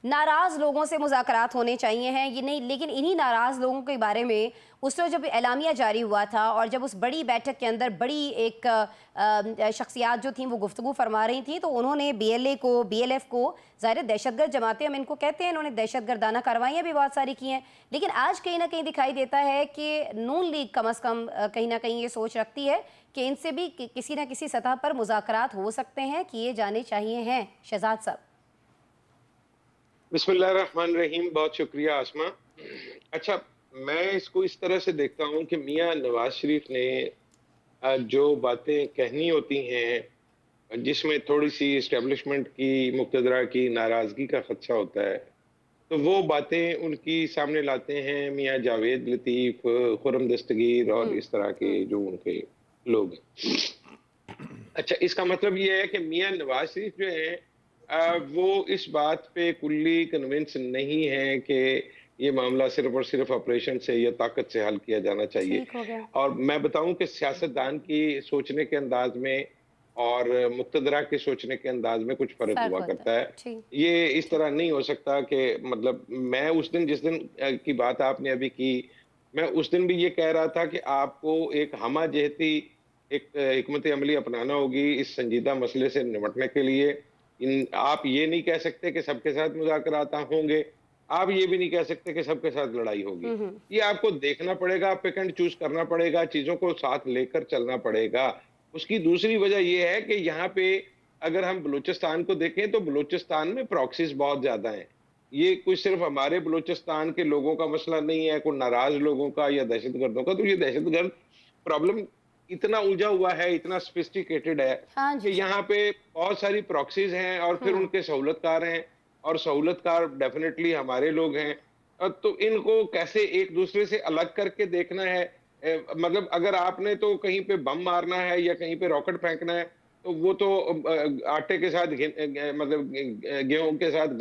नाराज लोगों से मुज़ाकरात होने चाहिए हैं ये नहीं, लेकिन इन्हीं नाराज लोगों के बारे में उस रोज़ जब एलामिया जारी हुआ था और जब उस बड़ी बैठक के अंदर बड़ी एक शख्सियात जो थी वो गुफ्तगू फरमा रही थी, तो उन्होंने बीएलए को, बीएलएफ को, ज़ाहिर दहशतगर्द जमातें हम इनको कहते हैं, इन्होंने दहशतगर्दाना कार्रवाइयाँ भी बहुत सारी की हैं। लेकिन आज कहीं ना कहीं दिखाई देता है कि नून लीग कम अज़ कम कहीं ना कहीं ये सोच रखती है कि इनसे भी किसी न किसी सतह पर मुज़ाकरात हो सकते हैं, किए जाने चाहिए हैं। शहजाद साहब। बिस्मिल्लाहिर्रहमानिर्रहीम। बहुत शुक्रिया आसमा। अच्छा, मैं इसको इस तरह से देखता हूँ कि मियाँ नवाज शरीफ ने जो बातें कहनी होती हैं, जिसमें थोड़ी सी इस्टेब्लिशमेंट की, मुक़तदरा की नाराज़गी का खदशा होता है, तो वो बातें उनकी सामने लाते हैं मियाँ जावेद लतीफ़, खुर्रम दस्तगीर और इस तरह के जो उनके लोग हैं। अच्छा, इसका मतलब ये है कि मियाँ नवाज शरीफ जो हैं वो इस बात पे कुल्ली कन्विंस नहीं है कि ये मामला सिर्फ और सिर्फ ऑपरेशन से या ताकत से हल किया जाना चाहिए। ठीक हो गया। और मैं बताऊं कि सियासतदान की सोचने के अंदाज में और मुक्तदरा के सोचने के अंदाज में कुछ फर्क फ़र्क हुआ होता है। करता है। जी। ये इस तरह नहीं हो सकता कि मतलब मैं उस दिन जिस दिन की बात आपने अभी की, मैं उस दिन भी ये कह रहा था कि आपको एक हमा जहती एक हिकमत अमली अपनाना होगी इस संजीदा मसले से निपटने के लिए। इन आप ये नहीं कह सकते कि सबके साथ मुज़ाकरात होंगे, आप ये भी नहीं कह सकते कि सबके साथ लड़ाई होगी। हुँ, हुँ। ये आपको देखना पड़ेगा, पिक एंड चूज़ करना पड़ेगा, चीज़ों को साथ लेकर चलना पड़ेगा। उसकी दूसरी वजह ये है कि यहाँ पे अगर हम बलूचिस्तान को देखें तो बलूचिस्तान में प्रॉक्सीज़ बहुत ज़्यादा हैं। ये कोई सिर्फ़ हमारे बलूचिस्तान के लोगों का मसला नहीं है, कोई नाराज़ लोगों का या दहशतगर्दों का, तो ये दहशतगर्द प्रॉब्लम इतना उलझा हुआ है, इतना सोफिस्टिकेटेड है हाँ कि जी। यहाँ पे बहुत सारी प्रॉक्सीज़ हैं और फिर हुँ। उनके सहूलतकार हैं और सहूलतकार डेफ़िनेटली हमारे लोग हैं। तो इनको कैसे एक-दूसरे से अलग करके देखना है। मतलब अगर आपने तो कहीं पे बम मारना है या कहीं पे रॉकेट फेंकना है, तो वो तो आटे के साथ मतलब गेहूँ के साथ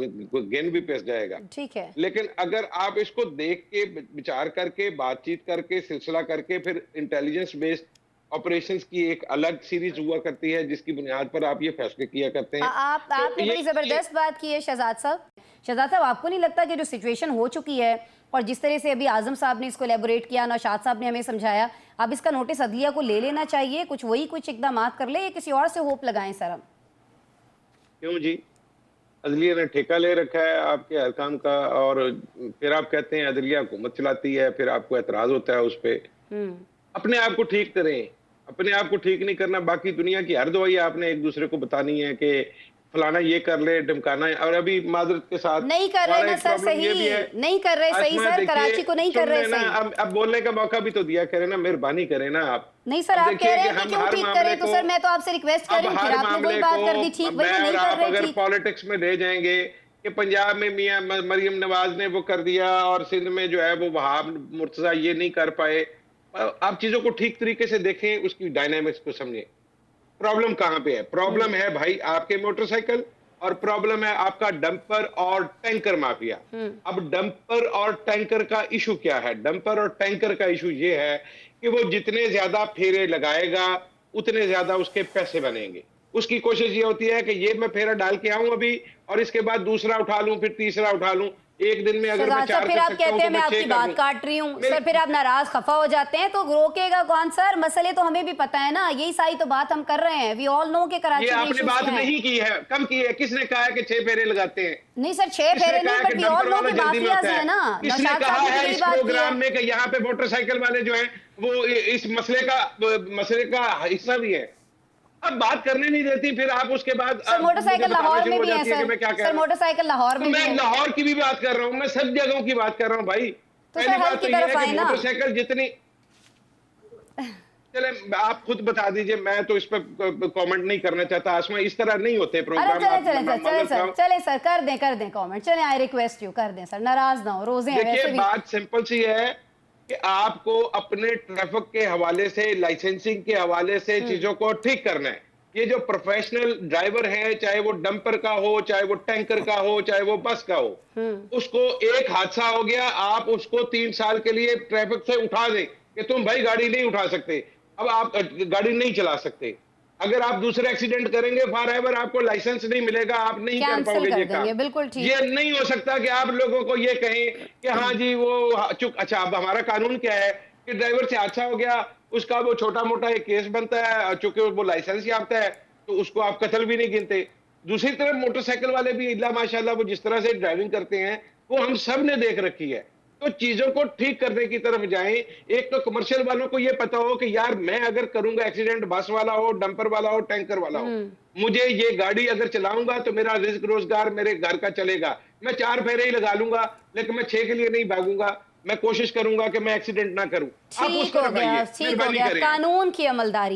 गेंद भी पिस जाएगा। ठीक है। लेकिन अगर आप इसको देख के विचार करके, बातचीत करके, सिलसिला करके फिर इंटेलिजेंस बेस्ड ऑपरेशंस की एक अलग सीरीज हुआ करती है जिसकी बुनियाद पर आप ये फैसले किया करते हैं। आप तो आपने बड़ी ये ज़बरदस्त बात की है शहज़ाद साहब। शहज़ाद साहब, आपको नहीं लगता कि जो सिचुएशन हो चुकी है और जिस तरह से अभी आज़म साहब ने इसको एलैबोरेट किया, नौशाद साहब ने हमें समझाया, अब इसका नोटिस अदलिया को ले लेना चाहिए, कुछ इक़दामात कर ले या किसी और से होप लगाएँ सर हम? क्यों जी? अदलिया ने ठेका ले रखा है आपके हर काम का और फिर आप कहते हैं अदलिया हुकूमत चलाती है, फिर आपको एतराज़ होता है उस पे। हुँ। अपने आप को ठीक करें। अपने आप को ठीक नहीं करना, बाकी दुनिया की हर दवाई आपने एक-दूसरे को बतानी है कि फलाना ये कर ले, ढिमकाना है। और अभी माज़रत के साथ नहीं कर रहे हमारा ना एक सर प्रॉब्लम ये भी है। सही, नहीं कर रहे सही आसमा सर, देखिए, कराची को नहीं कर सुन रहे लेना, सही। अब बोलने का मौका भी तो दिया करें ना, मेहरबानी करें ना आप। नहीं सर, अब आप कह देखिए रहे कि हैं कि हम क्यों हर ठीक मामले करें, तो को सर मैं तो आपसे रिक्वेस्ट कर अब रही हूँ, फिर हर आपने वही मामले बात कर दी, को ठीक, वही मैं तो और नहीं कर आप रहे अगर ठीक। पॉलिटिक्स में ले जाएँगे कि पंजाब में मियां मरियम नवाज ने वो कर दिया और सिंध में जो है वो वहाब मुर्तजा ये नहीं कर पाए। आप चीजों को ठीक तरीके से देखें, उसकी डायनामिक्स को समझें। प्रॉब्लम कहाँ पे है? हुँ, प्रॉब्लम है भाई आपके मोटरसाइकिल और प्रॉब्लम है आपका डंपर और टैंकर माफिया। हुँ। अब डंपर और टैंकर का इशू क्या है? डंपर और टैंकर का इशू ये है कि वो जितने ज्यादा फेरे लगाएगा, उतने ज्यादा उसके पैसे बनेंगे। उसकी कोशिश ये होती है कि ये मैं फेरा डाल के आऊं अभी और इसके बाद दूसरा उठा लूं, फिर तीसरा उठा लूं। एक दिन में अगर मैं शहजाद साहब, 4 फिर कर आप सकता हूं कहते तो हैं मैं मैं 6 आपकी कर बात दूं। काट रही हूँ मेरे सर, फिर आप नाराज खफा हो जाते हैं, तो रोकेगा कौन सर? मसले तो हमें भी पता है ना, यही सारी तो बात हम कर रहे हैं। वी ऑल नो कि ये कराची में आपने इश्यूज बात क्या हैं। नहीं की है, कम की है। किसने कहा है कि 6 फेरे लगाते हैं? नहीं सर, 6 किसने फेरे कहा नहीं, है कि बट वी ऑल डंपर नो वाला कि जल्दी में माफियाज होता हैं है? ना। किसने नौशाद कहा साहब ने भी है यही इस बात की प्रोग्राम है। में कि यहाँ पे मोटरसाइकिल वाले जो हैं वो इस मसले का हिस्सा भी है? अब बात करने नहीं देती, फिर आप उसके बाद सर मुझे मोटरसाइकिल बताना लाहौर शुरू में हो भी है जाती है कि सर। मैं क्या कह सर रहा हूँ। मोटरसाइकिल लाहौर तो में भी मैं है। लाहौर की भी बात कर रहा हूँ, मैं सब जगहों की बात कर रहा हूँ भाई। तो पहली सर हल बात की तो ये तरफ है कि आए ना। मोटरसाइकिल जितनी, चले आप खुद बता दीजिए, मैं तो इस पर कमेंट नहीं करना चाहता। आसमा, इस तरह नहीं होते अरे प्रोग्राम। चले आप चले मैं सर, चले माजरत सर, खाऊं। चले सर, कर दें कमेंट, चले, आई रिक्वेस्ट यू, कर दें सर, नाराज ना हो, रोजे हैं देखिए, वैसे भी। बात सिंपल सी है कि आपको अपने ट्रैफिक के हवाले से, लाइसेंसिंग के हवाले से हम्म। चीजों को ठीक करना है। ये जो प्रोफेशनल ड्राइवर है, चाहे वो डंपर का हो, चाहे वो टैंकर का हो, चाहे वो बस का हो, हम्म। उसको एक हादसा हो गया, आप उसको 3 साल के लिए ट्रैफिक से उठा दें कि तुम भाई गाड़ी नहीं उठा सकते, अब आप गाड़ी नहीं चला सकते। अगर आप दूसरे एक्सीडेंट करेंगे फॉर एवर आपको लाइसेंस नहीं मिलेगा, आप नहीं कर कैंसिल पाओगे कर ये देंगे, काम। बिल्कुल ठीक। ये नहीं हो सकता कि आप लोगों को ये कहें कि हाँ जी वो चूक अच्छा अब हमारा कानून क्या है कि ड्राइवर से हादसा हो गया, उसका वो छोटा-मोटा एक केस बनता है और चूंकि वो लाइसेंस याफ्ता है, तो उसको आप कत्ल भी नहीं गिनते। दूसरी तरफ मोटरसाइकिल वाले भी इल्ला माशाल्लाह वो जिस तरह से ड्राइविंग करते हैं, वो हम सब ने देख रखी है। तो चीजों को ठीक करने की तरफ जाएं। एक तो कमर्शियल वालों को ये पता हो कि यार मैं अगर करूंगा एक्सीडेंट, बस वाला हो, डंपर वाला हो, टैंकर वाला हो, हुँ। मुझे ये गाड़ी अगर चलाऊंगा तो मेरा रिस्क रोजगार मेरे घर का चलेगा। मैं 4 फेरे ही लगा लूंगा, लेकिन मैं 6 के लिए नहीं भागूंगा। मैं कोशिश करूंगा कि मैं एक्सीडेंट ना करूं। आप उस ठीक हो तरफ गया, आइए, ठीक हो मेहरबानी गया। करें आप। कानून की अमलदारी